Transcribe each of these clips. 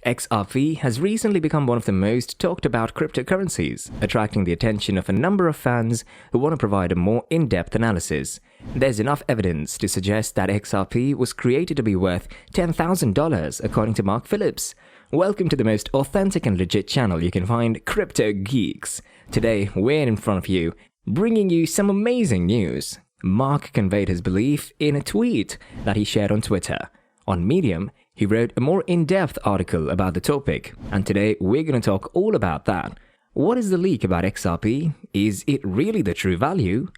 XRP has recently become one of the most talked about cryptocurrencies, attracting the attention of a number of fans who want to provide a more in-depth analysis. There's enough evidence to suggest that XRP was created to be worth $10,000 according to Mark Phillips. Welcome to the most authentic and legit channel you can find, Crypto Geeks. Today, we're in front of you, bringing you some amazing news. Mark conveyed his belief in a tweet that he shared on Twitter. On Medium, he wrote a more in-depth article about the topic, and today we're going to talk all about that. What is the leak about XRP? Is it really the true value?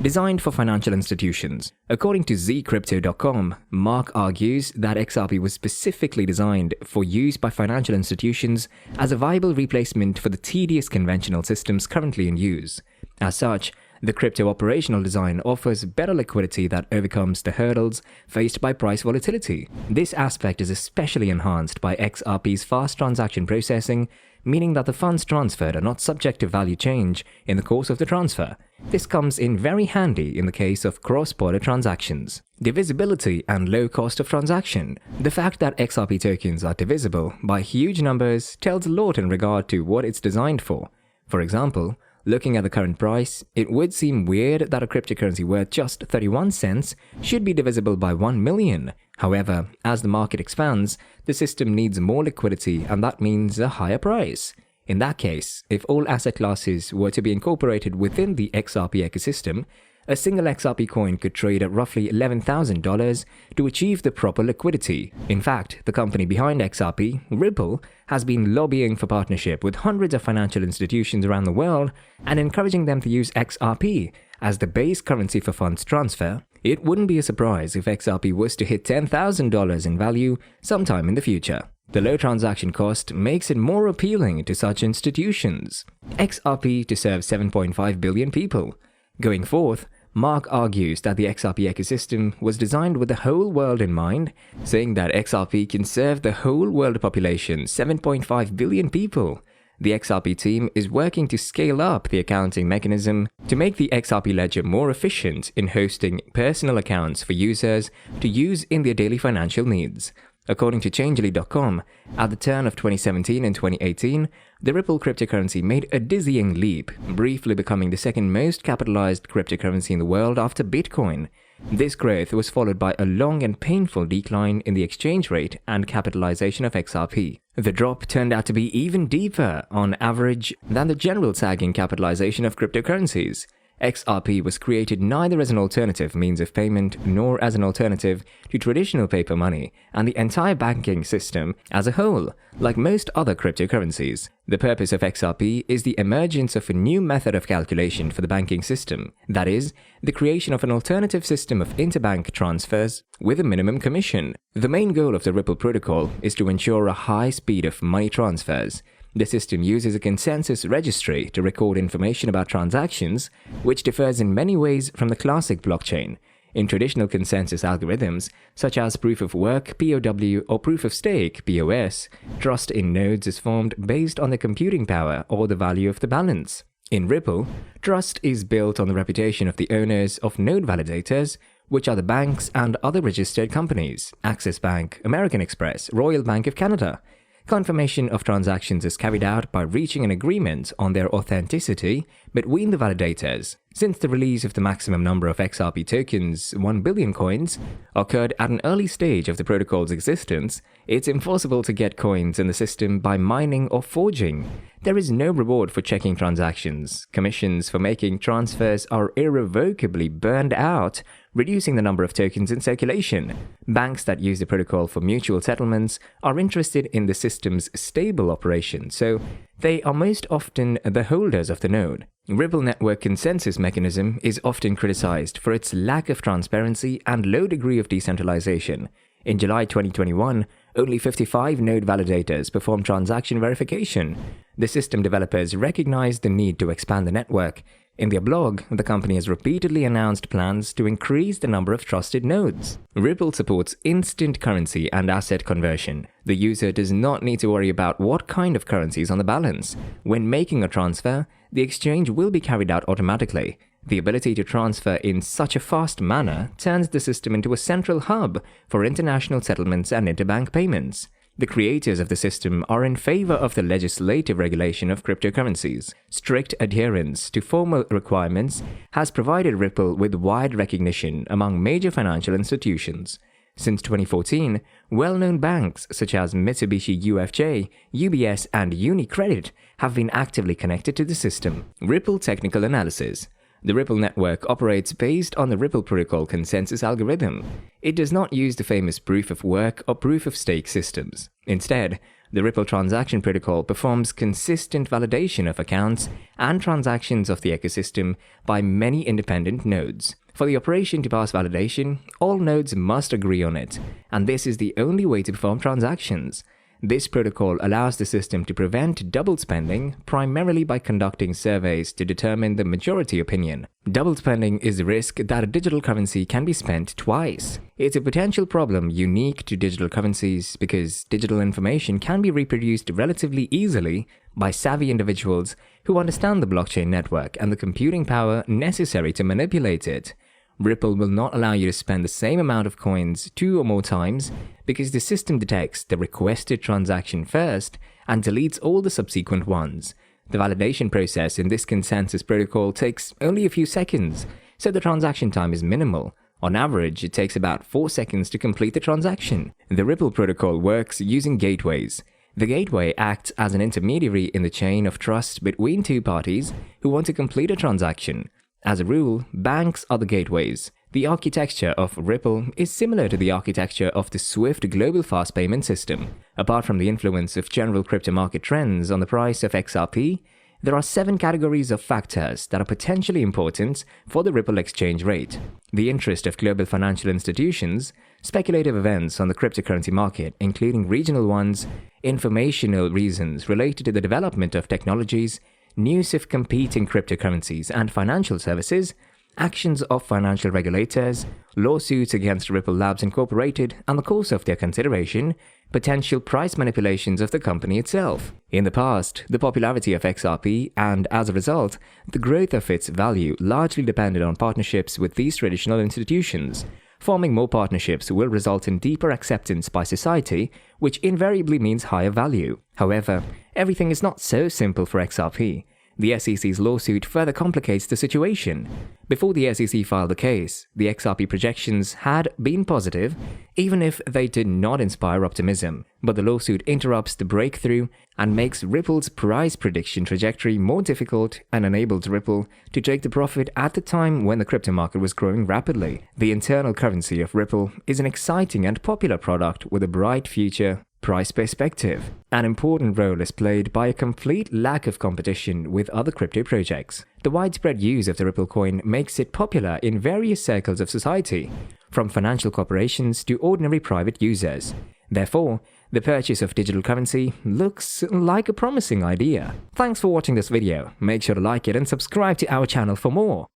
Designed for financial institutions. According to zcrypto.com, Mark argues that XRP was specifically designed for use by financial institutions as a viable replacement for the tedious conventional systems currently in use. As such, the crypto operational design offers better liquidity that overcomes the hurdles faced by price volatility. This aspect is especially enhanced by XRP's fast transaction processing, meaning that the funds transferred are not subject to value change in the course of the transfer. This comes in very handy in the case of cross-border transactions. Divisibility and low cost of transaction. The fact that XRP tokens are divisible by huge numbers tells a lot in regard to what it's designed for. For example, looking at the current price, it would seem weird that a cryptocurrency worth just 31 cents should be divisible by 1 million. However, as the market expands, the system needs more liquidity, and that means a higher price. In that case, if all asset classes were to be incorporated within the XRP ecosystem, a single XRP coin could trade at roughly $11,000 to achieve the proper liquidity. In fact, the company behind XRP, Ripple, has been lobbying for partnership with hundreds of financial institutions around the world and encouraging them to use XRP as the base currency for funds transfer. It wouldn't be a surprise if XRP was to hit $10,000 in value sometime in the future. The low transaction cost makes it more appealing to such institutions. XRP to serve 7.5 billion people. Going forth, Mark argues that the XRP ecosystem was designed with the whole world in mind, saying that XRP can serve the whole world population, 7.5 billion people. The XRP team is working to scale up the accounting mechanism to make the XRP ledger more efficient in hosting personal accounts for users to use in their daily financial needs. According to Changelly.com, at the turn of 2017 and 2018, the Ripple cryptocurrency made a dizzying leap, briefly becoming the second most capitalized cryptocurrency in the world after Bitcoin. This growth was followed by a long and painful decline in the exchange rate and capitalization of XRP. The drop turned out to be even deeper, on average, than the general sagging capitalization of cryptocurrencies. XRP was created neither as an alternative means of payment nor as an alternative to traditional paper money and the entire banking system as a whole, like most other cryptocurrencies. The purpose of XRP is the emergence of a new method of calculation for the banking system, that is, the creation of an alternative system of interbank transfers with a minimum commission. The main goal of the Ripple protocol is to ensure a high speed of money transfers. The system uses a consensus registry to record information about transactions, which differs in many ways from the classic blockchain. In traditional consensus algorithms, such as proof of work (POW) or proof of stake (POS), trust in nodes is formed based on the computing power or the value of the balance. In Ripple, trust is built on the reputation of the owners of node validators, which are the banks and other registered companies: Axis Bank, American Express, Royal Bank of Canada. Confirmation of transactions is carried out by reaching an agreement on their authenticity between the validators. Since the release of the maximum number of XRP tokens, 1 billion coins, occurred at an early stage of the protocol's existence, it's impossible to get coins in the system by mining or forging. There is no reward for checking transactions. Commissions for making transfers are irrevocably burned out, reducing the number of tokens in circulation. Banks that use the protocol for mutual settlements are interested in the system's stable operation, so they are most often the holders of the node. Ripple network consensus mechanism is often criticized for its lack of transparency and low degree of decentralization. In July 2021, only 55 node validators performed transaction verification. The system developers recognized the need to expand the network. In their blog, the company has repeatedly announced plans to increase the number of trusted nodes. Ripple supports instant currency and asset conversion. The user does not need to worry about what kind of currency is on the balance. When making a transfer, the exchange will be carried out automatically. The ability to transfer in such a fast manner turns the system into a central hub for international settlements and interbank payments. The creators of the system are in favor of the legislative regulation of cryptocurrencies. Strict adherence to formal requirements has provided Ripple with wide recognition among major financial institutions. Since 2014, well-known banks such as Mitsubishi UFJ, UBS, and UniCredit have been actively connected to the system. Ripple Technical Analysis. The Ripple network operates based on the Ripple Protocol consensus algorithm. It does not use the famous proof-of-work or proof-of-stake systems. Instead, the Ripple Transaction Protocol performs consistent validation of accounts and transactions of the ecosystem by many independent nodes. For the operation to pass validation, all nodes must agree on it, and this is the only way to perform transactions. This protocol allows the system to prevent double spending, primarily by conducting surveys to determine the majority opinion. Double spending is the risk that a digital currency can be spent twice. It's a potential problem unique to digital currencies because digital information can be reproduced relatively easily by savvy individuals who understand the blockchain network and the computing power necessary to manipulate it. Ripple will not allow you to spend the same amount of coins 2 or more times because the system detects the requested transaction first and deletes all the subsequent ones. The validation process in this consensus protocol takes only a few seconds, so the transaction time is minimal. On average, it takes about 4 seconds to complete the transaction. The Ripple protocol works using gateways. The gateway acts as an intermediary in the chain of trust between two parties who want to complete a transaction. As a rule, banks are the gateways. The architecture of Ripple is similar to the architecture of the SWIFT global fast payment system. Apart from the influence of general crypto market trends on the price of XRP, there are 7 categories of factors that are potentially important for the Ripple exchange rate. The interest of global financial institutions, speculative events on the cryptocurrency market, including regional ones, informational reasons related to the development of technologies, news of competing cryptocurrencies and financial services, actions of financial regulators, lawsuits against Ripple Labs Incorporated and the course of their consideration, potential price manipulations of the company itself. In the past, the popularity of XRP and, as a result, the growth of its value largely depended on partnerships with these traditional institutions. Forming more partnerships will result in deeper acceptance by society, which invariably means higher value. However, everything is not so simple for XRP. The SEC's lawsuit further complicates the situation. Before the SEC filed the case, the XRP projections had been positive, even if they did not inspire optimism. But the lawsuit interrupts the breakthrough and makes Ripple's price prediction trajectory more difficult and enables Ripple to take the profit at the time when the crypto market was growing rapidly. The internal currency of Ripple is an exciting and popular product with a bright future. Price perspective. An important role is played by a complete lack of competition with other crypto projects. The widespread use of the Ripple coin makes it popular in various circles of society, from financial corporations to ordinary private users. Therefore, the purchase of digital currency looks like a promising idea. Thanks for watching this video. Make sure to like it and subscribe to our channel for more.